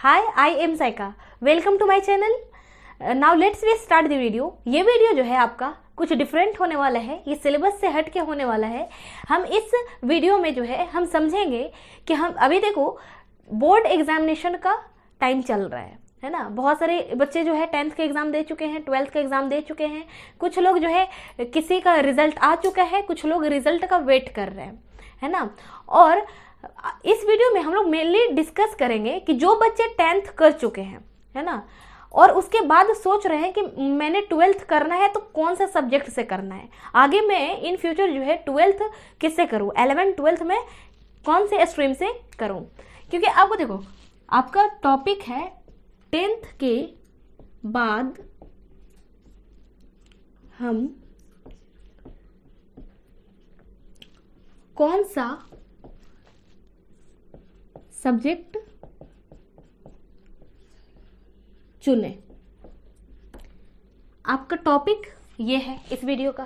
Hi, I am Saika. Welcome to my channel. Now let's start the video. ये video जो है आपका कुछ डिफरेंट होने वाला है, ये सिलेबस से हट के होने वाला है। हम इस वीडियो में जो है हम समझेंगे कि हम अभी देखो बोर्ड एग्जामिनेशन का टाइम चल रहा है ना। बहुत सारे बच्चे जो है 10th के एग्ज़ाम दे चुके हैं, 12th का एग्ज़ाम दे चुके हैं। कुछ लोग जो है किसी का रिजल्ट आ चुका है, कुछ लोग रिजल्ट का वेट कर रहे हैं, है ना। और इस वीडियो में हम लोग मेनली डिस्कस करेंगे कि जो बच्चे 10th कर चुके हैं, है ना, और उसके बाद सोच रहे हैं कि मैंने 12th करना है तो कौन सा सब्जेक्ट से करना है, आगे मैं इन फ्यूचर जो है 12th किससे करूँ, 11th 12th में कौन से स्ट्रीम से करूँ। क्योंकि आपको देखो आपका टॉपिक है 10th के बाद हम कौन सा सब्जेक्ट चुने। आपका टॉपिक ये है इस वीडियो का,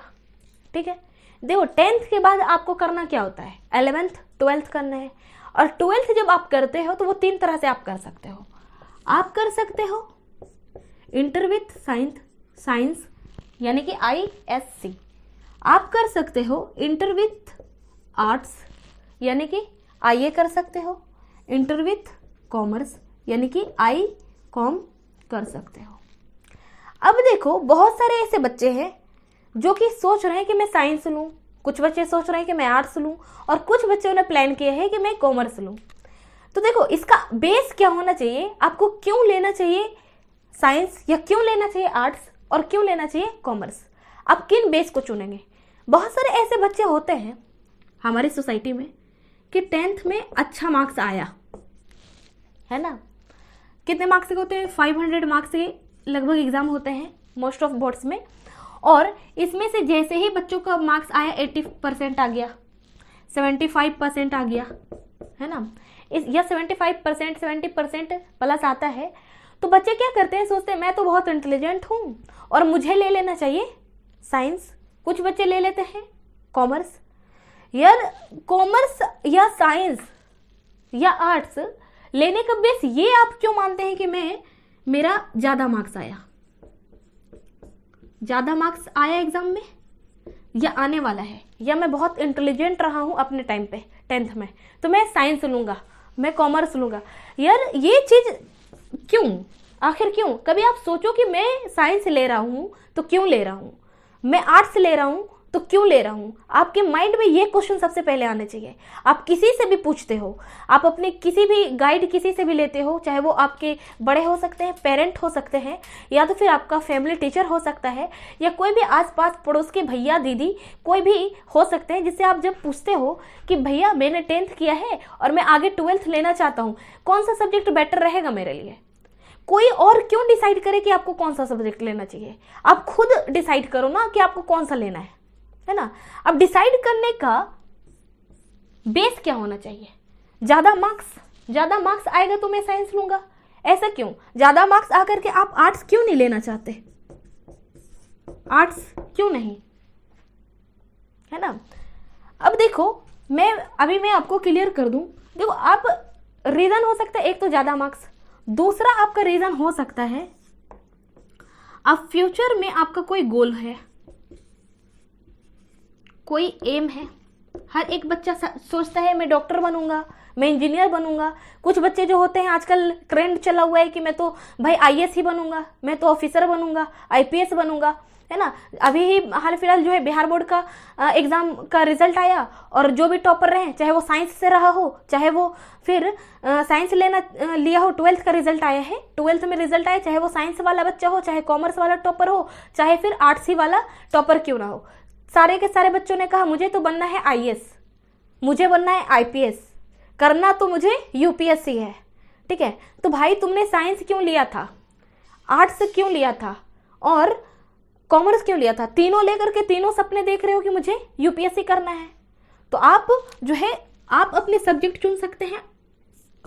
ठीक है। देखो 10th के बाद आपको करना क्या होता है, 11th 12th करना है। और 12th जब आप करते हो तो वो 3 तरह से आप कर सकते हो। आप कर सकते हो इंटर विथ साइंस यानी कि ISC। आप कर सकते हो इंटर विथ आर्ट्स यानी कि IA कर सकते हो। इंटर विथ कॉमर्स यानी कि ICOM कर सकते हो। अब देखो बहुत सारे ऐसे बच्चे हैं जो कि सोच रहे हैं कि मैं साइंस लूँ, कुछ बच्चे सोच रहे हैं कि मैं आर्ट्स लूँ, और कुछ बच्चों ने प्लान किया है कि मैं कॉमर्स लूँ। तो देखो इसका बेस क्या होना चाहिए, आपको क्यों लेना चाहिए साइंस या क्यों लेना चाहिए आर्ट्स और क्यों लेना चाहिए कॉमर्स, आप किन बेस को चुनेंगे। बहुत सारे ऐसे बच्चे होते हैं हमारी सोसाइटी में कि 10th में अच्छा मार्क्स आया, है ना। कितने मार्क्स के होते हैं, 500 मार्क्स के लगभग एग्जाम होते हैं मोस्ट ऑफ बोर्ड्स में। और इसमें से जैसे ही बच्चों का मार्क्स आया 80% आ गया, 75% आ गया, है ना, या 75% 70% प्लस आता है, तो बच्चे क्या करते हैं, सोचते हैं मैं तो बहुत इंटेलिजेंट हूँ और मुझे ले लेना चाहिए साइंस। कुछ बच्चे ले लेते हैं कॉमर्स। यार कॉमर्स या साइंस या आर्ट्स लेने का बेस ये आप क्यों मानते हैं कि मेरा ज़्यादा मार्क्स आया एग्जाम में, या आने वाला है, या मैं बहुत इंटेलिजेंट रहा हूँ अपने टाइम पे 10th में, तो मैं साइंस लूँगा, मैं कॉमर्स लूँगा। यार ये चीज़ क्यों, आखिर क्यों। कभी आप सोचो कि मैं साइंस ले रहा हूँ तो क्यों ले रहा हूँ, मैं आर्ट्स ले रहा हूँ तो क्यों ले रहा हूँ। आपके माइंड में ये क्वेश्चन सबसे पहले आने चाहिए। आप किसी से भी पूछते हो, आप अपने किसी भी गाइड किसी से भी लेते हो, चाहे वो आपके बड़े हो सकते हैं, पेरेंट हो सकते हैं, या तो फिर आपका फैमिली टीचर हो सकता है, या कोई भी आसपास पड़ोस के भैया दीदी कोई भी हो सकते हैं, जिससे आप जब पूछते हो कि भैया मैंने 10th किया है और मैं आगे 12th लेना चाहता हूँ, कौन सा सब्जेक्ट बेटर रहेगा मेरे लिए। कोई और क्यों डिसाइड करे कि आपको कौन सा सब्जेक्ट लेना चाहिए, आप खुद डिसाइड करो ना कि आपको कौन सा लेना है ना। अब डिसाइड करने का बेस क्या होना चाहिए, ज्यादा मार्क्स आएगा तो मैं साइंस लूंगा, ऐसा क्यों। ज्यादा मार्क्स आकर के आप आर्ट्स क्यों नहीं लेना चाहते, आर्ट्स क्यों नहीं, है ना। अब देखो मैं आपको क्लियर कर दूं। देखो आप रीजन हो सकता है, एक तो ज्यादा मार्क्स, दूसरा आपका रीजन हो सकता है अब फ्यूचर में आपका कोई गोल है, कोई एम है। हर एक बच्चा सोचता है मैं डॉक्टर बनूंगा, मैं इंजीनियर बनूंगा। कुछ बच्चे जो होते हैं, आजकल ट्रेंड चला हुआ है कि मैं तो भाई IAS ही बनूंगा, मैं तो ऑफिसर बनूंगा, IPS बनूंगा, है ना। अभी ही हाल फिलहाल जो है बिहार बोर्ड का एग्जाम का रिजल्ट आया, और जो भी टॉपर रहे, चाहे वो साइंस से रहा हो, चाहे वो फिर साइंस लिया हो, 12th का रिजल्ट आया है, 12th में रिजल्ट आया, चाहे वो साइंस वाला बच्चा हो, चाहे कॉमर्स वाला टॉपर हो, चाहे फिर आर्ट्स ही वाला टॉपर क्यों ना हो, सारे के सारे बच्चों ने कहा मुझे तो बनना है IAS, मुझे बनना है IPS, करना तो मुझे UPSC है, ठीक है। तो भाई तुमने साइंस क्यों लिया था, आर्ट्स क्यों लिया था और कॉमर्स क्यों लिया था, तीनों लेकर के तीनों सपने देख रहे हो कि मुझे UPSC करना है। तो आप जो है आप अपने सब्जेक्ट चुन सकते हैं।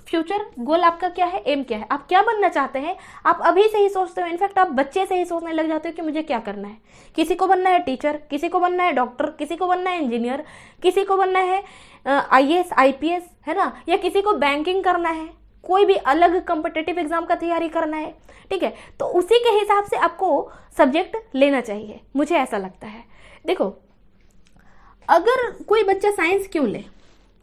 फ्यूचर गोल आपका क्या है, एम क्या है, आप क्या बनना चाहते हैं, आप अभी से ही सोचते हो। इनफैक्ट आप बच्चे से ही सोचने लग जाते हो कि मुझे क्या करना है। किसी को बनना है टीचर, किसी को बनना है डॉक्टर, किसी को बनना है इंजीनियर, किसी को बनना है IAS IPS, है ना, या किसी को बैंकिंग करना है, कोई भी अलग कॉम्पिटिटिव एग्जाम का तैयारी करना है, ठीक है, तो उसी के हिसाब से आपको सब्जेक्ट लेना चाहिए, मुझे ऐसा लगता है। देखो अगर कोई बच्चा साइंस क्यों ले,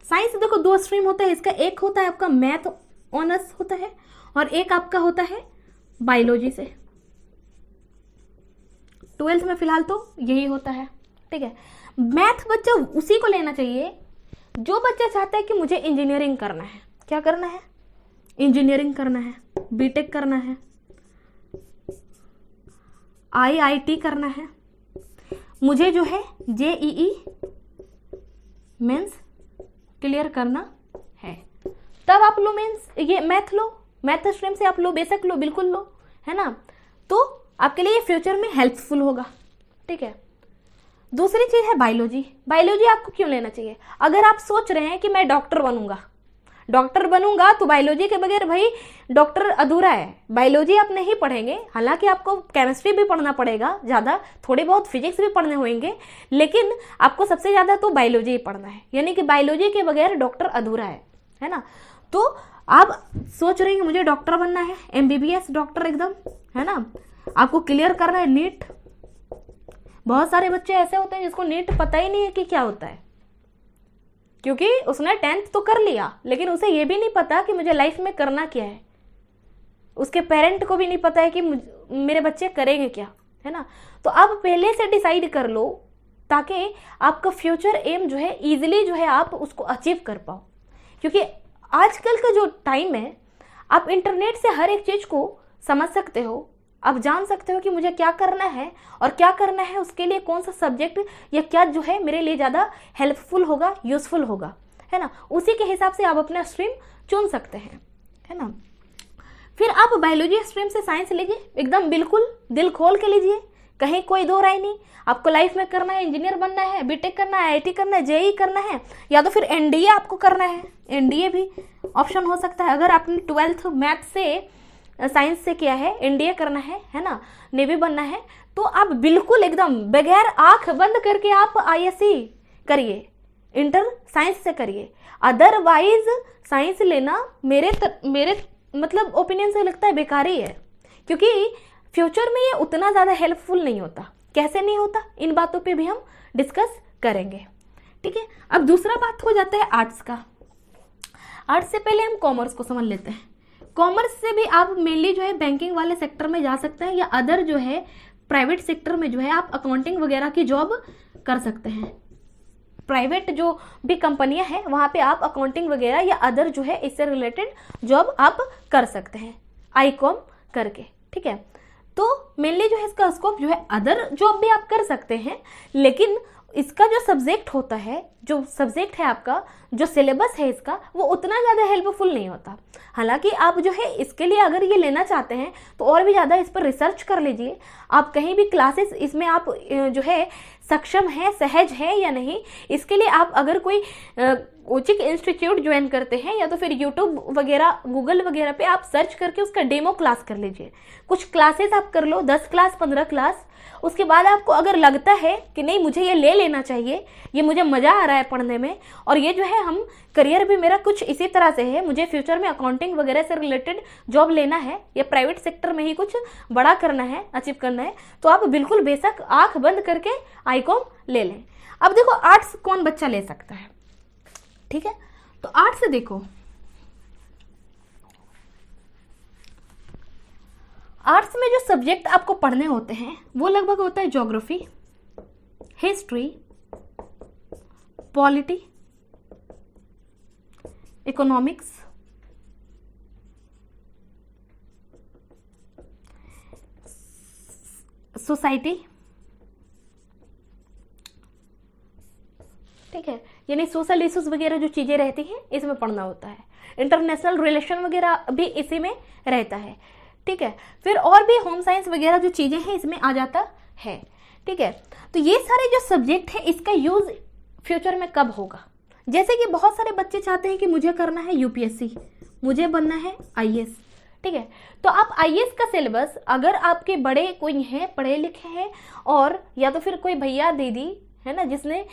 साइंस देखो 2 स्ट्रीम होता है इसका, एक होता है आपका मैथ ऑनर्स होता है और एक आपका होता है बायोलॉजी से। 12th में फिलहाल तो यही होता है, ठीक है। मैथ बच्चा उसी को लेना चाहिए जो बच्चा चाहता है कि मुझे इंजीनियरिंग करना है। क्या करना है? इंजीनियरिंग करना है, बीटेक करना है, IIT करना है, मुझे जो है JEE मेंस क्लियर करना है, तब आप लो मेंस, ये मैथ लो, मैथ स्ट्रीम से आप लो, बेशक लो, बिल्कुल लो, है ना, तो आपके लिए फ्यूचर में हेल्पफुल होगा, ठीक है। दूसरी चीज है बायोलॉजी। बायोलॉजी आपको क्यों लेना चाहिए? अगर आप सोच रहे हैं कि मैं डॉक्टर बनूंगा तो बायोलॉजी के बगैर भाई डॉक्टर अधूरा है। बायोलॉजी आप नहीं पढ़ेंगे, हालांकि आपको केमिस्ट्री भी पढ़ना पड़ेगा, ज़्यादा थोड़े बहुत फिजिक्स भी पढ़ने होंगे, लेकिन आपको सबसे ज़्यादा तो बायोलॉजी ही पढ़ना है, यानी कि बायोलॉजी के बगैर डॉक्टर अधूरा है ना। तो आप सोच रहे हैं कि मुझे डॉक्टर बनना है, MBBS डॉक्टर एकदम, है ना, आपको क्लियर करना है नीट। बहुत सारे बच्चे ऐसे होते हैं जिसको नीट पता ही नहीं है कि क्या होता है, क्योंकि उसने 10th तो कर लिया लेकिन उसे ये भी नहीं पता कि मुझे लाइफ में करना क्या है। उसके पेरेंट को भी नहीं पता है कि मेरे बच्चे करेंगे क्या, है ना। तो आप पहले से डिसाइड कर लो ताकि आपका फ्यूचर एम जो है इजीली जो है आप उसको अचीव कर पाओ, क्योंकि आजकल का जो टाइम है आप इंटरनेट से हर एक चीज को समझ सकते हो, आप जान सकते हो कि मुझे क्या करना है और क्या करना है, उसके लिए कौन सा सब्जेक्ट या क्या जो है मेरे लिए ज़्यादा हेल्पफुल होगा, यूजफुल होगा, है ना। उसी के हिसाब से आप अपना स्ट्रीम चुन सकते हैं, है ना। फिर आप बायोलॉजी स्ट्रीम से साइंस लीजिए, एकदम बिल्कुल दिल खोल के लीजिए, कहीं कोई दो राय नहीं। आपको लाइफ में करना है, इंजीनियर बनना है, बीटेक करना है, IIT करना है, JEE करना है, या तो फिर NDA आपको करना है, NDA भी ऑप्शन हो सकता है। अगर आपने 12th मैथ से साइंस से किया है, NDA करना है ना, नेवी बनना है, तो आप बिल्कुल एकदम बगैर आंख बंद करके आप ISC करिए, इंटर साइंस से करिए। अदरवाइज साइंस लेना मेरे मतलब ओपिनियन से लगता है बेकार ही है, क्योंकि फ्यूचर में ये उतना ज़्यादा हेल्पफुल नहीं होता। कैसे नहीं होता, इन बातों पे भी हम डिस्कस करेंगे, ठीक है। अब दूसरा बात हो जाता है आर्ट्स का। आर्ट्स से पहले हम कॉमर्स को समझ लेते हैं। कॉमर्स से भी आप मेनली जो है बैंकिंग वाले सेक्टर में जा सकते हैं, या अदर जो है प्राइवेट सेक्टर में जो है आप अकाउंटिंग वगैरह की जॉब कर सकते हैं। प्राइवेट जो भी कंपनियां हैं वहाँ पे आप अकाउंटिंग वगैरह या अदर जो है इससे रिलेटेड जॉब आप कर सकते हैं ICOM करके, ठीक है। तो मेनली जो है इसका स्कोप जो है अदर जॉब भी आप कर सकते हैं, लेकिन इसका जो सब्जेक्ट होता है, जो सब्जेक्ट है आपका, जो सिलेबस है इसका, वो उतना ज़्यादा हेल्पफुल नहीं होता। हालांकि आप जो है इसके लिए अगर ये लेना चाहते हैं तो और भी ज़्यादा इस पर रिसर्च कर लीजिए। आप कहीं भी क्लासेस इसमें आप जो है सक्षम है, सहज है या नहीं, इसके लिए आप अगर कोई कोचिंग इंस्टीट्यूट ज्वाइन करते हैं या तो फिर यूट्यूब वगैरह, गूगल वगैरह पे आप सर्च करके उसका डेमो क्लास कर लीजिए। कुछ क्लासेस आप कर लो, 10 क्लास 15 क्लास। उसके बाद आपको अगर लगता है कि नहीं मुझे ये ले लेना चाहिए, ये मुझे मज़ा आ रहा है पढ़ने में, और ये जो है हम करियर भी मेरा कुछ इसी तरह से है, मुझे फ्यूचर में अकाउंटिंग वगैरह से रिलेटेड जॉब लेना है या प्राइवेट सेक्टर में ही कुछ बड़ा करना है, अचीव करना है, तो आप बिल्कुल बेशक आंख बंद करके ICOM ले लें। अब देखो आर्ट्स कौन बच्चा ले सकता है, ठीक है। तो आर्ट्स से देखो, आर्ट्स में जो सब्जेक्ट आपको पढ़ने होते हैं वो लगभग होता है geography, history, polity, economics, society, ठीक है, यानी सोशल इश्यूज वगैरह जो चीजें रहती हैं इसमें पढ़ना होता है। इंटरनेशनल रिलेशन वगैरह भी इसी में रहता है, ठीक है। फिर और भी होम साइंस वगैरह जो चीजें हैं इसमें आ जाता है, ठीक है। तो ये सारे जो सब्जेक्ट है इसका यूज फ्यूचर में कब होगा? जैसे कि बहुत सारे बच्चे चाहते हैं कि मुझे करना है UPSC, मुझे बनना है IAS, ठीक है। तो आप IAS का सिलेबस, अगर आपके बड़े कोई हैं, पढ़े लिखे हैं, और या तो फिर कोई भैया दीदी है ना, जिसने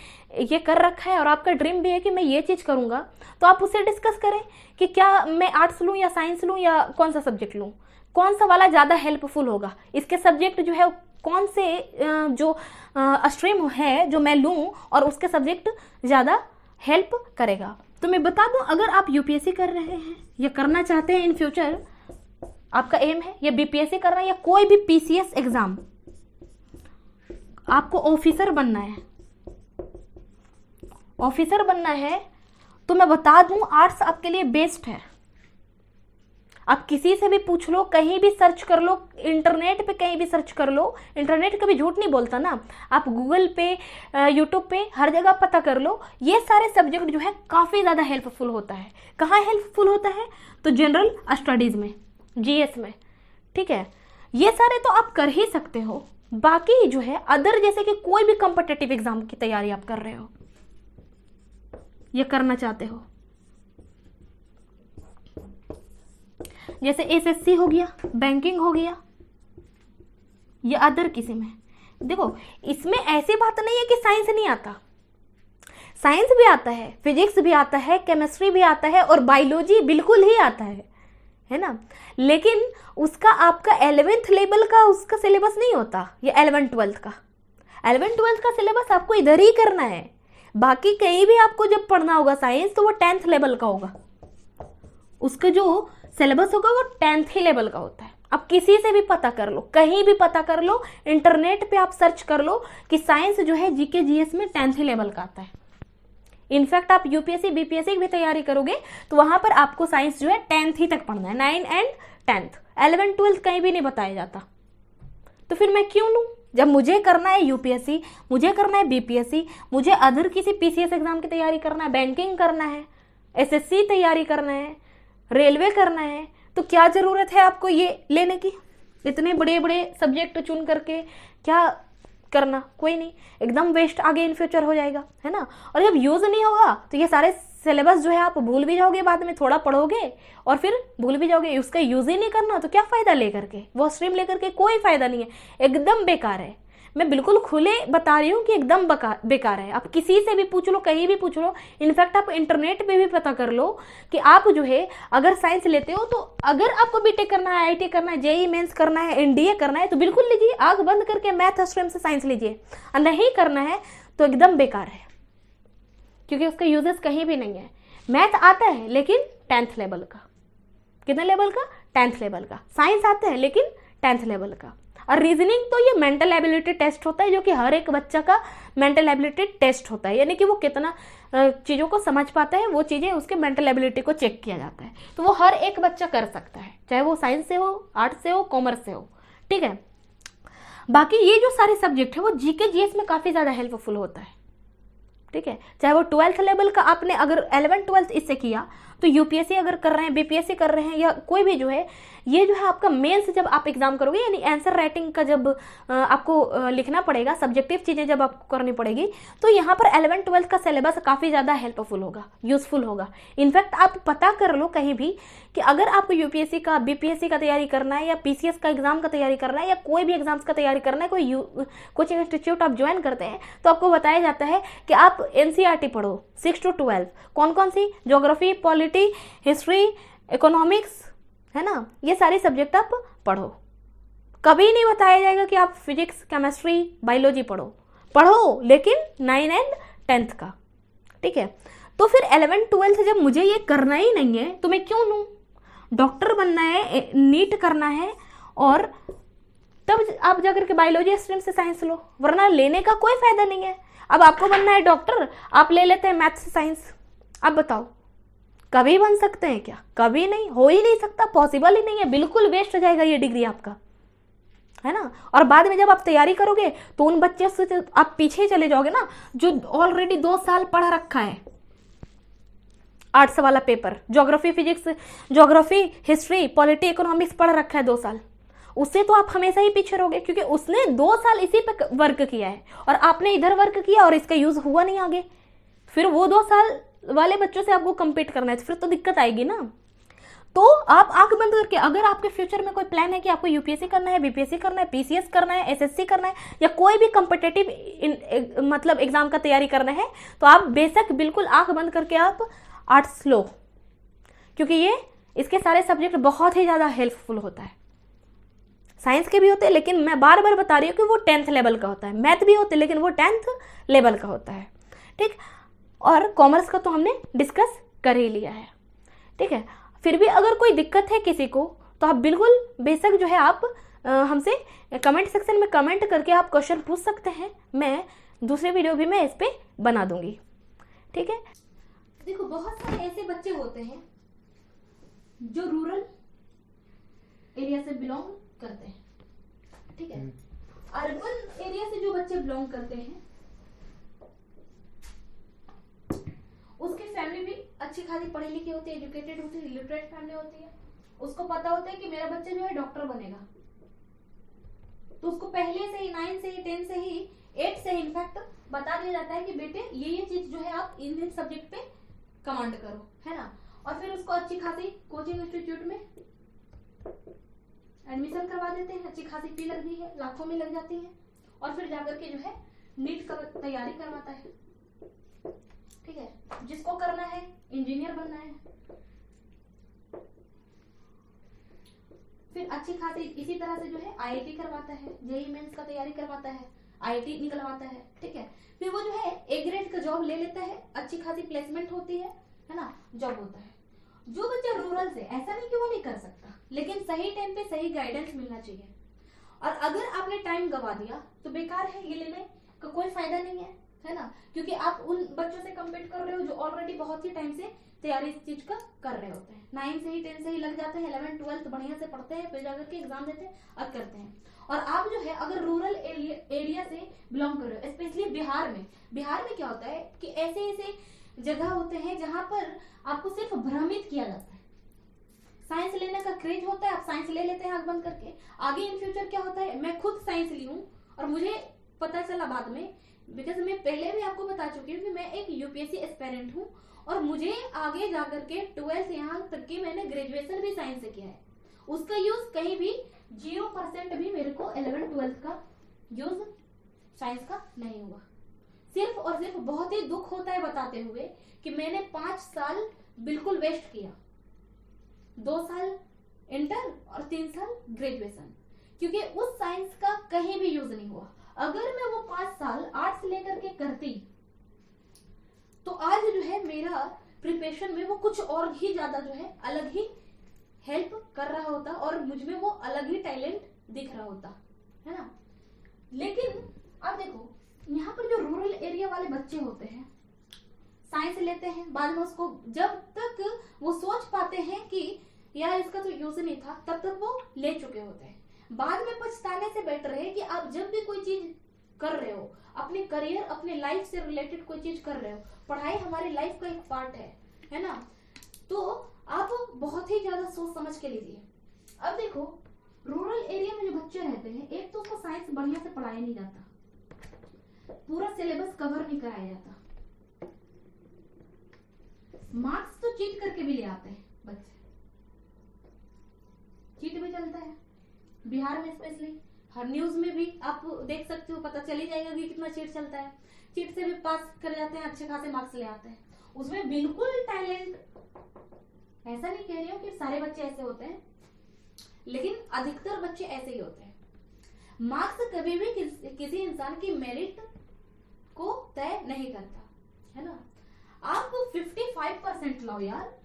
ये कर रखा है और आपका ड्रीम भी है कि मैं ये चीज़ करूँगा, तो आप उससे डिस्कस करें कि क्या मैं आर्ट्स लूँ या साइंस लूँ या कौन सा सब्जेक्ट लूँ, कौन सा वाला ज़्यादा हेल्पफुल होगा, इसके सब्जेक्ट जो है कौन से जो स्ट्रीम है जो मैं लूँ और उसके सब्जेक्ट ज़्यादा हेल्प करेगा। तो मैं बता दूँ, अगर आप यूपीएससी कर रहे हैं या करना चाहते हैं इन फ्यूचर, आपका एम है या बीपीएससी करना है या कोई भी पीसीएस एग्जाम, आपको ऑफिसर बनना है, ऑफिसर बनना है, तो मैं बता दूं आर्ट्स आपके लिए बेस्ट है। आप किसी से भी पूछ लो, कहीं भी सर्च कर लो, इंटरनेट पे कहीं भी सर्च कर लो, इंटरनेट कभी झूठ नहीं बोलता ना, आप गूगल पे यूट्यूब पे हर जगह पता कर लो, ये सारे सब्जेक्ट जो है काफ़ी ज़्यादा हेल्पफुल होता है। कहाँ हेल्पफुल होता है? तो जनरल स्टडीज़ में, जीएस में, ठीक है, ये सारे तो आप कर ही सकते हो। बाकी जो है अदर, जैसे कि कोई भी कॉम्पिटिटिव एग्जाम की तैयारी आप कर रहे हो या करना चाहते हो, जैसे एसएससी हो गया, बैंकिंग हो गया या अदर किसी में, देखो इसमें ऐसी बात नहीं है कि साइंस नहीं आता, साइंस भी आता है, फिजिक्स भी आता है, केमिस्ट्री भी आता है और बायोलॉजी बिल्कुल ही आता है ना, लेकिन उसका आपका 11th लेवल का उसका सिलेबस नहीं होता, ये 11th-12th का, 11th-12th का सिलेबस आपको इधर ही करना है। बाकी कहीं भी आपको जब पढ़ना होगा साइंस तो वो 10th लेवल का होगा, उसका जो सिलेबस होगा वो 10th ही लेवल का होता है। अब किसी से भी पता कर लो, कहीं भी पता कर लो, इंटरनेट पे आप सर्च कर लो कि साइंस जो है जीके जीएस में 10th ही लेवल का आता है। इनफैक्ट आप यूपीएससी बीपीएससी की भी तैयारी करोगे तो वहां पर आपको साइंस जो है 10th ही तक पढ़ना है, 9 एंड 10th, 11th-12th कहीं भी नहीं बताया जाता। तो फिर मैं क्यों लूँ? जब मुझे करना है यूपीएससी, मुझे करना है बीपीएससी, मुझे अदर किसी पीसीएस एग्जाम की तैयारी करना है, बैंकिंग करना है, एसएससी तैयारी करना है, रेलवे करना है, तो क्या जरूरत है आपको ये लेने की? इतने बड़े बड़े सब्जेक्ट चुन करके क्या करना? कोई नहीं, एकदम वेस्ट आगे इन फ्यूचर हो जाएगा, है ना। और जब यूज नहीं होगा तो ये सारे सिलेबस जो है आप भूल भी जाओगे, बाद में थोड़ा पढ़ोगे और फिर भूल भी जाओगे। उसका यूज ही नहीं करना तो क्या फायदा लेकर के, वो स्ट्रीम लेकर के कोई फायदा नहीं है, एकदम बेकार है। मैं बिल्कुल खुले बता रही हूँ कि एकदम बेकार है। आप किसी से भी पूछ लो, कहीं भी पूछ लो, इनफैक्ट आप इंटरनेट पे भी पता कर लो कि आप जो है अगर साइंस लेते हो तो अगर आपको बीटेक करना है, आईटी करना है, जेई मेंस करना है, एनडीए करना है तो बिल्कुल लीजिए, आग बंद करके मैथ स्ट्रीम से साइंस लीजिए। और नहीं करना है तो एकदम बेकार है, क्योंकि उसका यूजेस कहीं भी नहीं है। मैथ आता है लेकिन 10th लेवल का, कितने लेवल का? 10th लेवल का। साइंस आता है लेकिन 10th लेवल का। और रीजनिंग तो ये मेंटल एबिलिटी टेस्ट होता है, जो कि हर एक बच्चा का मेंटल एबिलिटी टेस्ट होता है, यानी कि वो कितना चीज़ों को समझ पाता है, वो चीज़ें उसके मेंटल एबिलिटी को चेक किया जाता है। तो वो हर एक बच्चा कर सकता है, चाहे वो साइंस से हो, आर्ट्स से हो, कॉमर्स से हो, ठीक है। बाकी ये जो सारे सब्जेक्ट है वो जीके जीएस में काफ़ी ज़्यादा हेल्पफुल होता है, ठीक है। चाहे वो 12th लेवल का आपने अगर 11th-12th इससे किया, तो यूपीएससी अगर कर रहे हैं, बीपीएससी कर रहे हैं, या कोई भी जो है, ये जो है आपका मेंस जब आप एग्जाम करोगे, यानी आंसर राइटिंग का जब आपको लिखना पड़ेगा, सब्जेक्टिव चीज़ें जब आपको करनी पड़ेगी, तो यहाँ पर 11th-12th का सिलेबस काफ़ी ज़्यादा हेल्पफुल होगा, यूजफुल होगा। इनफैक्ट आप पता कर लो कहीं भी कि अगर आपको यूपीएससी का, बीपीएससी का तैयारी करना है, या पीसीएस का एग्जाम का तैयारी करना है, या कोई भी एग्जाम्स का तैयारी करना है, कोई कोचिंग इंस्टीट्यूट आप ज्वाइन करते हैं, तो आपको बताया जाता है कि आप एनसीईआरटी पढ़ो 6 to 12। कौन कौन सी? ज्योग्राफी, पॉलिटी, हिस्ट्री, इकोनॉमिक्स, है ना, ये सारे सब्जेक्ट आप पढ़ो। कभी नहीं बताया जाएगा कि आप फिजिक्स, केमिस्ट्री, बायोलॉजी पढ़ो, लेकिन 9 and 10th का, ठीक है। तो फिर 11th-12th जब मुझे ये करना ही नहीं है तो मैं क्यों लूँ? डॉक्टर बनना है, नीट करना है, और तब आप जाकर के बायोलॉजी स्ट्रीम से साइंस लो, वरना लेने का कोई फायदा नहीं है। अब आपको बनना है डॉक्टर, आप ले लेते हैं मैथ से साइंस, अब बताओ कभी बन सकते हैं क्या? कभी नहीं, हो ही नहीं सकता, पॉसिबल ही नहीं है, बिल्कुल वेस्ट हो जाएगा ये डिग्री आपका, है ना। और बाद में जब आप तैयारी करोगे तो उन बच्चे से आप पीछे चले जाओगे ना, जो ऑलरेडी 2 साल पढ़ रखा है आर्ट्स वाला paper, geography, physics, geography, history, polity, economics पढ़ रखा है 2 साल, उससे तो आप हमेशा ही पीछे रहोगे, क्योंकि उसने 2 साल इसी पे वर्क किया है और आपने इधर वर्क किया और इसका यूज हुआ नहीं आगे। फिर वो 2 साल वाले बच्चों से आपको compete करना है, फिर तो दिक्कत आएगी ना। तो आप आंख बंद करके, अगर आपके फ्यूचर में कोई प्लान है कि आपको यूपीएससी करना है, बीपीएससी करना है, पीसीएस करना है, एसएससी करना है, या कोई भी कॉम्पिटिटिव मतलब एग्जाम का तैयारी करना है, तो आप बेशक बिल्कुल आंख बंद करके आप आर्ट्स लो, क्योंकि ये इसके सारे सब्जेक्ट बहुत ही ज़्यादा हेल्पफुल होता है। साइंस के भी होते हैं, लेकिन मैं बार बार बता रही हूँ कि वो 10th लेवल का होता है। मैथ भी होते हैं, लेकिन वो 10th लेवल का होता है, ठीक। और कॉमर्स का तो हमने डिस्कस कर ही लिया है, ठीक है। फिर भी अगर कोई दिक्कत है किसी को, तो आप बिल्कुल बेशक जो है आप हमसे कमेंट सेक्शन में कमेंट करके आप क्वेश्चन पूछ सकते हैं। मैं दूसरे वीडियो भी मैं इस पर बना दूंगी, ठीक है। देखो, बहुत सारे ऐसे बच्चे होते हैं जो रूरल एरिया से बिलोंग करते हैं, ठीक है। अर्बन एरिया से जो बच्चे बिलोंग करते हैं, उसकी फैमिली भी अच्छी खासी पढ़ी लिखी होती है, एजुकेटेड होती है, इलिटरेट फैमिली होती है। उसको पता होता है कि मेरा बच्चा जो है डॉक्टर बनेगा, तो उसको पहले से ही 9 से ही 10 से ही 8 से ही इनफैक्ट बता दिया जाता है कि बेटे ये चीज जो है आप इन सब्जेक्ट पे कमांड करो, है ना। और फिर उसको अच्छी खासी कोचिंग इंस्टीट्यूट में एडमिशन करवा देते हैं, अच्छी खासी फी लगती है, लाखों में लग जाती है, और फिर जाकर के जो है नीट का तैयारी करवाता है, ठीक है। जिसको करना है इंजीनियर बनना है, फिर अच्छी खासी इसी तरह से जो है आईआईटी करवाता है, जेईई मेंस का तैयारी करवाता है, आईआईटी निकलवाता है, ठीक है। फिर वो जो है ए ग्रेड का जॉब ले लेता है, अच्छी खासी प्लेसमेंट होती है ना, जॉब होता है। जो बच्चा रूरल से, ऐसा नहीं कि वो नहीं कर सकता, लेकिन सही टाइम पे सही गाइडेंस मिलना चाहिए। और अगर आपने टाइम गवा दिया तो बेकार है, ये लेने का कोई फायदा नहीं है ना, क्योंकि आप उन बच्चों से कम्पीट कर रहे हो जो ऑलरेडी बहुत ही टाइम से तैयारी इस चीज का कर रहे होते हैं। 9 से ही 10 से ही लग जाते हैं, 11 12 बढ़िया से पढ़ते हैं, फिर जाकर के एग्जाम देते हैं और करते हैं। और आप जो है अगर रूरल एरिया से बिलोंग कर रहे हो, स्पेशली बिहार में क्या होता है कि ऐसे ऐसे जगह होते हैं जहां पर आपको सिर्फ भ्रमित किया जाता है। साइंस लेने का क्रेज होता है, आप साइंस ले लेते हैं आंख बंद करके। आगे इन फ्यूचर क्या होता है, मैं खुद साइंस ली हूँ और मुझे पता चला बाद में, बिकॉज मैं पहले भी आपको बता चुकी हूँ कि मैं एक यूपीएससी एस्पिरेंट हूँ, और मुझे आगे जाकर के 12th यहाँ तक की मैंने ग्रेजुएशन भी साइंस से किया है। उसका यूज कहीं भी 0% भी मेरे को 11th 12th का यूज साइंस का नहीं हुआ। सिर्फ और सिर्फ बहुत ही दुख होता है बताते हुए कि मैंने 5 साल बिल्कुल वेस्ट किया, 2 साल इंटर और 3 साल ग्रेजुएशन, क्योंकि उस साइंस का कहीं भी यूज नहीं हुआ। अगर मैं वो 5 साल आर्ट्स लेकर के करती तो आज जो है मेरा प्रिपरेशन में वो कुछ और ही ज्यादा जो है अलग ही हेल्प कर रहा होता, और मुझ में वो अलग ही टैलेंट दिख रहा होता, है ना। लेकिन अब देखो, यहाँ पर जो रूरल एरिया वाले बच्चे होते हैं, साइंस लेते हैं, बाद में उसको जब तक वो सोच पाते हैं कि यार इसका तो यूज नहीं था, तब तक वो ले चुके होते हैं। बाद में पछताने से बेटर है कि आप जब भी कोई चीज कर रहे हो, अपने करियर, अपने लाइफ से रिलेटेड कोई चीज कर रहे हो, पढ़ाई हमारी लाइफ का एक पार्ट है ना, तो आप बहुत ही ज्यादा सोच समझ के लीजिए। अब देखो, रूरल एरिया में जो बच्चे रहते हैं, एक तो उसको साइंस बढ़िया से पढ़ाया नहीं जाता, पूरा सिलेबस कवर नहीं कराया जाता, मार्क्स तो चीट करके भी ले आते हैं बच्चे, चीट भी चलता है बिहार में स्पेशली। हर न्यूज में भी आप देख सकते हो, पता चल ही जाएगा कि कितना चीट चलता है। चीट से भी पास कर जाते हैं, अच्छे खासे मार्क्स ले आते हैं, उसमें बिल्कुल टैलेंट, ऐसा नहीं कह रही हूँ कि सारे बच्चे ऐसे होते हैं, लेकिन अधिकतर बच्चे ऐसे ही होते हैं। मार्क्स कभी भी किसी इंसान की मेरिट को तय नहीं करता, है ना। आप 55% लाओ यार,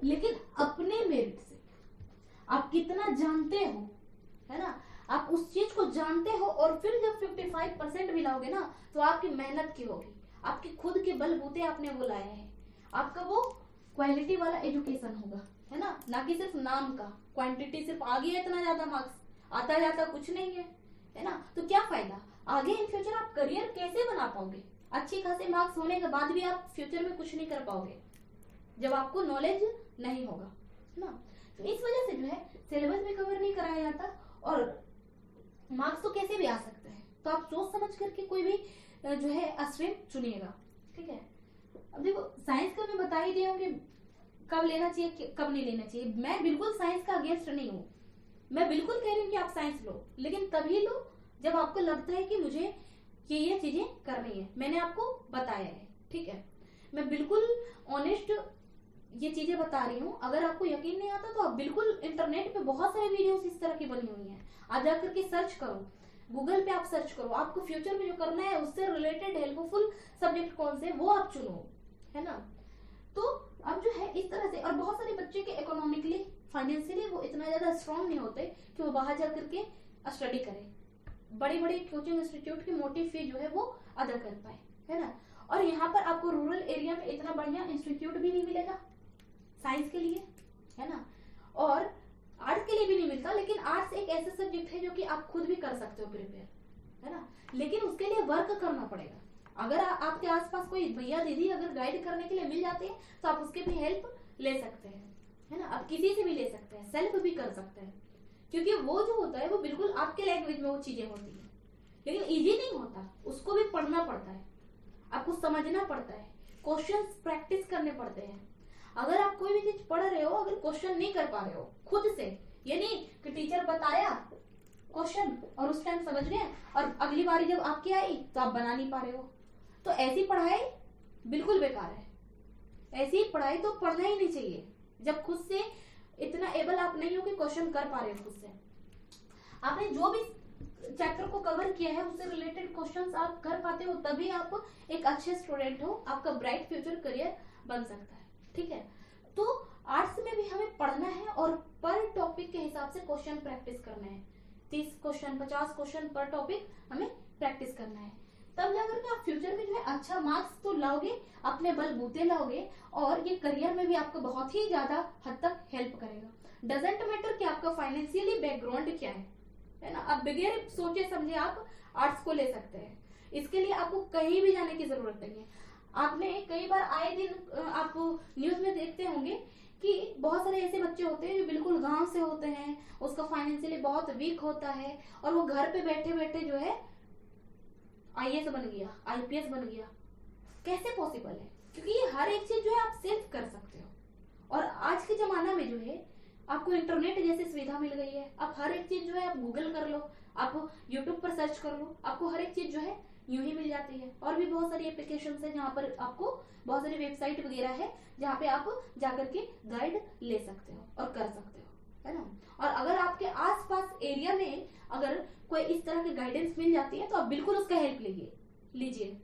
लेकिन अपने मेरिट से आप कितना जानते हो, है ना, आप उस चीज को जानते हो, और फिर जब 55% भी लाओगे ना, तो आपकी मेहनत की होगी, आपके खुद के बलबूते आपने वो लाया है, आपका वो क्वालिटी वाला एजुकेशन होगा, है ना कि सिर्फ नाम का। क्वांटिटी सिर्फ आ गया इतना ज्यादा मार्क्स, आता जाता कुछ नहीं है ना, तो क्या फायदा। आगे इन फ्यूचर आप करियर कैसे बना पाओगे, अच्छी खासे मार्क्स होने के बाद भी आप फ्यूचर में कुछ नहीं कर पाओगे जब आपको नॉलेज नहीं होगा, है ना। तो इस वजह से जो है सिलेबस भी कवर नहीं कराया जाता, और मार्क्स तो कैसे भी आ सकते हैं। तो आप सोच समझ करके कोई भी जो है स्ट्रीम चुनिएगा, ठीक है। अब देखो, साइंस का मैं बता ही दिया हूँ कि कब लेना चाहिए कब नहीं लेना चाहिए। मैं बिल्कुल साइंस का अगेंस्ट नहीं हूँ, मैं बिल्कुल कह रही हूँ कि आप साइंस लो, लेकिन तभी लो जब आपको लगता है कि मुझे ये चीजें करनी है। मैंने आपको बताया है, ठीक है, मैं बिल्कुल ऑनेस्ट ये चीजें बता रही हूँ। अगर आपको यकीन नहीं आता तो आप बिल्कुल इंटरनेट पे बहुत सारे वीडियोस इस तरह की बनी हुई हैं, आप जाकर के सर्च करो, गूगल पे आप सर्च करो, आपको फ्यूचर में जो करना है उससे रिलेटेड हेल्पफुल सब्जेक्ट कौन से वो आप चुनो, है ना। तो अब जो है इस तरह से, और बहुत सारे बच्चे के इकोनॉमिकली फाइनेंशियली वो इतना ज्यादा स्ट्रांग नहीं होते कि वो बाहर जाकर के स्टडी करें, बड़ी बड़ी कोचिंग इंस्टीट्यूट की मोटी फी जो है वो अदा कर पाए, है ना। और यहाँ पर आपको रूरल एरिया में इतना बढ़िया इंस्टीट्यूट भी नहीं मिलेगा साइंस के लिए, है ना, और आर्ट्स के लिए भी नहीं मिलता। लेकिन आर्ट्स एक ऐसा सब्जेक्ट है जो कि आप खुद भी कर सकते हो प्रिपेयर, है ना, लेकिन उसके लिए वर्क करना पड़ेगा। अगर आपके आसपास कोई भैया दीदी अगर गाइड करने के लिए मिल जाते हैं तो आप उसके भी हेल्प ले सकते हैं, है ना, आप किसी से भी ले सकते हैं, सेल्फ भी कर सकते हैं, क्योंकि वो जो होता है वो बिल्कुल आपके लैंग्वेज में वो चीजें होती है। लेकिन इजी नहीं होता, उसको भी पढ़ना पड़ता है, आपको समझना पड़ता है, क्वेश्चंस प्रैक्टिस करने पड़ते हैं। अगर आप कोई भी चीज पढ़ रहे हो, अगर क्वेश्चन नहीं कर पा रहे हो खुद से, ये नहीं कि टीचर बताया क्वेश्चन और उस टाइम समझ गए और अगली बारी जब आपकी आई तो आप बना नहीं पा रहे हो, तो ऐसी पढ़ाई बिल्कुल बेकार है। ऐसी पढ़ाई तो पढ़ना ही नहीं चाहिए जब खुद से इतना एबल आप नहीं हो कि क्वेश्चन कर पा रहे हो खुद से। आपने जो भी चैप्टर को कवर किया है उससे रिलेटेड क्वेश्चंस आप कर पाते हो, तभी आप एक अच्छे स्टूडेंट हो, आपका ब्राइट फ्यूचर करियर बन सकता है, ठीक है। तो आर्ट्स में भी हमें पढ़ना है और पर टॉपिक के हिसाब से क्वेश्चन प्रैक्टिस करना है, 30 क्वेश्चन 50 क्वेश्चन पर टॉपिक हमें प्रैक्टिस करना है, तब जाकर के आप फ्यूचर में जो है अच्छा मार्क्स तो लाओगे, अपने बलबूते लाओगे, और ये करियर में भी आपको बहुत ही ज्यादा हद तक हेल्प करेगा। डजेंट मैटर कि आपका फाइनेंशियली बैकग्राउंड क्या है ना, आप बगैर सोचे समझे आप आर्ट्स को ले सकते हैं, इसके लिए आपको कहीं भी जाने की जरूरत नहीं है। आपने कई बार आए दिन आप न्यूज में देखते होंगे कि बहुत सारे ऐसे बच्चे होते हैं जो बिल्कुल गांव से होते हैं, उसका फाइनेंशियली बहुत वीक होता है, और वो घर पे बैठे बैठे जो है आईएएस बन गया, आईपीएस बन गया। कैसे पॉसिबल है? क्योंकि ये हर एक चीज जो है आप सेल्फ कर सकते हो, और आज के जमाना में जो है आपको इंटरनेट जैसी सुविधा मिल गई है, आप हर एक चीज जो है आप गूगल कर लो, आप यूट्यूब पर सर्च कर लो, आपको हर एक चीज जो है यूं ही मिल जाती है। और भी बहुत सारी एप्लीकेशन है जहाँ पर आपको बहुत सारी वेबसाइट वगैरह है जहाँ पे आप जाकर के गाइड ले सकते हो और कर सकते हो, है ना। और अगर आपके आसपास एरिया में अगर कोई इस तरह की गाइडेंस मिल जाती है तो आप बिल्कुल उसका हेल्प लीजिए,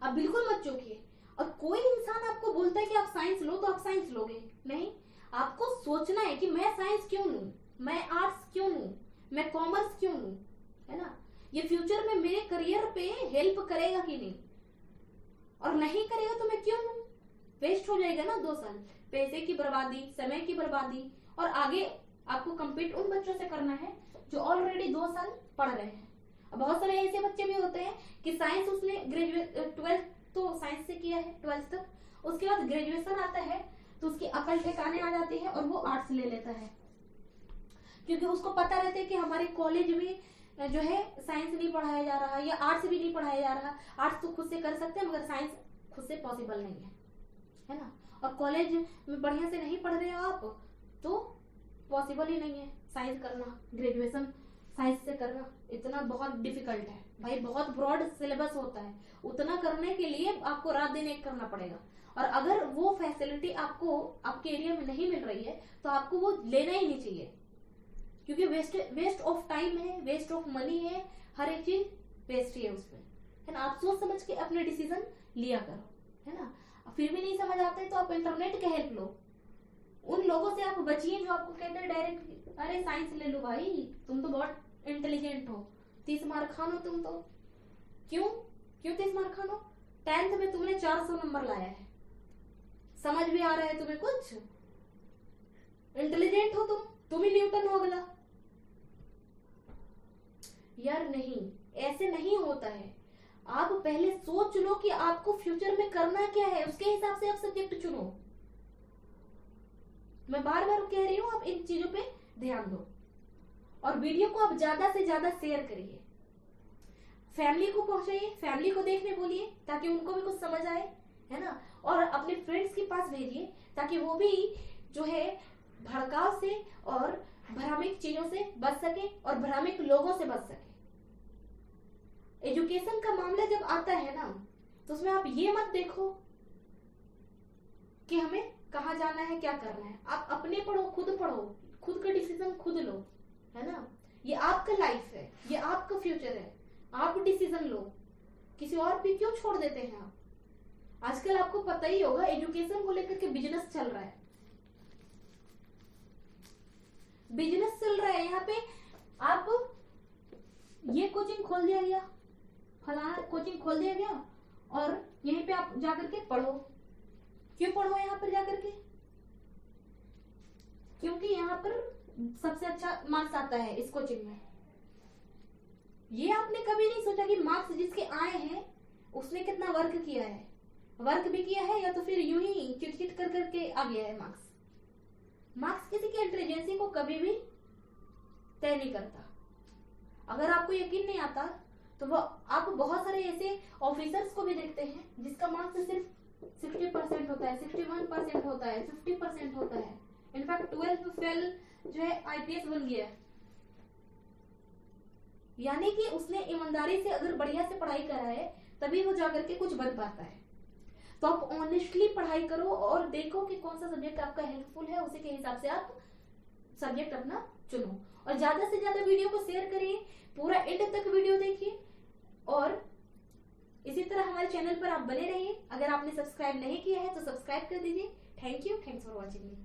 आप बिल्कुल मत चूकिए। और कोई इंसान आपको बोलता है कि आप साइंस लो तो आप साइंस लोगे नहीं, आपको सोचना है कि मैं साइंस क्यों लूं, मैं आर्ट्स क्यों लूं, मैं कॉमर्स क्यों लूं, है ना। ये फ्यूचर में मेरे करियर पे हेल्प करेगा कि नहीं, और नहीं करेगा तो मैं क्यों लूं, वेस्ट हो जाएगा ना 2 साल, पैसे की बर्बादी, समय की बर्बादी। और आगे आपको कम्पीट उन बच्चों से करना है जो ऑलरेडी 2 साल पढ़ रहे हैं। अब बहुत सारे ऐसे बच्चे भी होते हैं कि साइंस उसने ग्रेजुएट 12th तो साइंस से किया है 12th तक, उसके बाद ग्रेजुएशन आता है तो उसकी अकल ठिकाने आ जाती है और वो आर्ट्स ले लेता है, क्योंकि उसको पता रहता है कि हमारे कॉलेज में जो है साइंस नहीं पढ़ाया जा रहा या आर्ट्स भी नहीं पढ़ाया जा रहा। आर्ट्स तो खुद से कर सकते हैं मगर साइंस खुद से पॉसिबल नहीं है ना। और कॉलेज में बढ़िया से नहीं पढ़ रहे हो आप तो पॉसिबल ही नहीं है साइंस करना, ग्रेजुएशन साइंस से करना इतना बहुत डिफिकल्ट है भाई, बहुत ब्रॉड सिलेबस होता है, उतना करने के लिए आपको रात दिन एक करना पड़ेगा। और अगर वो फैसिलिटी आपको आपके एरिया में नहीं मिल रही है तो आपको वो लेना ही नहीं चाहिए, क्योंकि वेस्ट ऑफ टाइम है, वेस्ट ऑफ मनी है, हर एक चीज वेस्ट ही है उसमें, है ना। आप सोच समझ के अपने डिसीजन लिया करो, है ना। फिर भी नहीं समझ आते तो आप इंटरनेट के हेल्प लो, उन लोगों से आप बचिए जो आपको कहते हैं डायरेक्ट अरे साइंस ले लो भाई, तुम तो बहुत इंटेलिजेंट हो, 30 मार्क खानो तुम तो। क्यों 30 मार्क खानो? 10th में तुमने 400 नंबर लाया है, समझ भी आ रहा है तुम्हें कुछ, इंटेलिजेंट हो तुम ही न्यूटन हो अगला। यार नहीं, ऐसे नहीं होता है। आप पहले सोच लो कि आपको फ्यूचर में करना क्या है, उसके हिसाब से आप सब्जेक्ट चुनो। मैं बार बार कह रही हूं, आप इन चीजों पे ध्यान दो और वीडियो को आप ज्यादा से ज्यादा शेयर करिए, फैमिली को पहुंचाइए, फैमिली को देखने बोलिए ताकि उनको भी कुछ समझ आए, है ना। और अपने फ्रेंड्स के पास भेजिए ताकि वो भी जो है भड़काव से और भ्रामक चीजों से बच सके और भ्रामक लोगों से बच सके। एजुकेशन का मामला जब आता है ना, तो उसमें आप ये मत देखो कि हमें कहाँ जाना है, क्या करना है। आप अपने पढ़ो, खुद का डिसीजन खुद लो, है ना। ये आपका लाइफ है, ये आपका फ्यूचर है, आप डिसीजन लो। किसी और पे क्यों छोड़ देते हैं आप। आजकल आपको पता ही होगा एजुकेशन को लेकर के बिजनेस चल रहा है, बिजनेस चल रहा है। यहाँ पे आप ये कोचिंग खोल दिया गया, फलाना कोचिंग खोल दिया गया और यहीं पे आप जाकर के पढ़ो। क्यों पढ़ो यहाँ पर जाकर के? क्योंकि यहाँ पर सबसे अच्छा मार्क्स आता है इस कोचिंग में। ये आपने कभी नहीं सोचा कि मार्क्स जिसके आए हैं उसने कितना वर्क किया है, वर्क भी किया है या तो फिर यूं ही चिट कर करके आ गया है मार्क्स। मार्क्स किसी की इंटेलिजेंसी को कभी भी तय नहीं करता। अगर आपको यकीन नहीं आता तो वो आप बहुत सारे ऐसे ऑफिसर्स को भी देखते हैं जिसका मार्क्स सिर्फ 60% होता है, 61% होता है, 50% होता है। इनफैक्ट 12th फेल जो है IPS बन गया है। यानी कि उसने ईमानदारी से अगर बढ़िया से पढ़ाई करा है तभी वो जाकर के कुछ बन पाता है। तो आप ऑनेस्टली पढ़ाई करो और देखो कि कौन सा सब्जेक्ट आपका हेल्पफुल है, उसी के हिसाब से आप सब्जेक्ट अपना चुनो। और ज्यादा से ज्यादा वीडियो को शेयर करिए, पूरा एंड तक वीडियो देखिए और इसी तरह हमारे चैनल पर आप बने रहिए। अगर आपने सब्सक्राइब नहीं किया है तो सब्सक्राइब कर दीजिए। Thank you, thanks for watching me.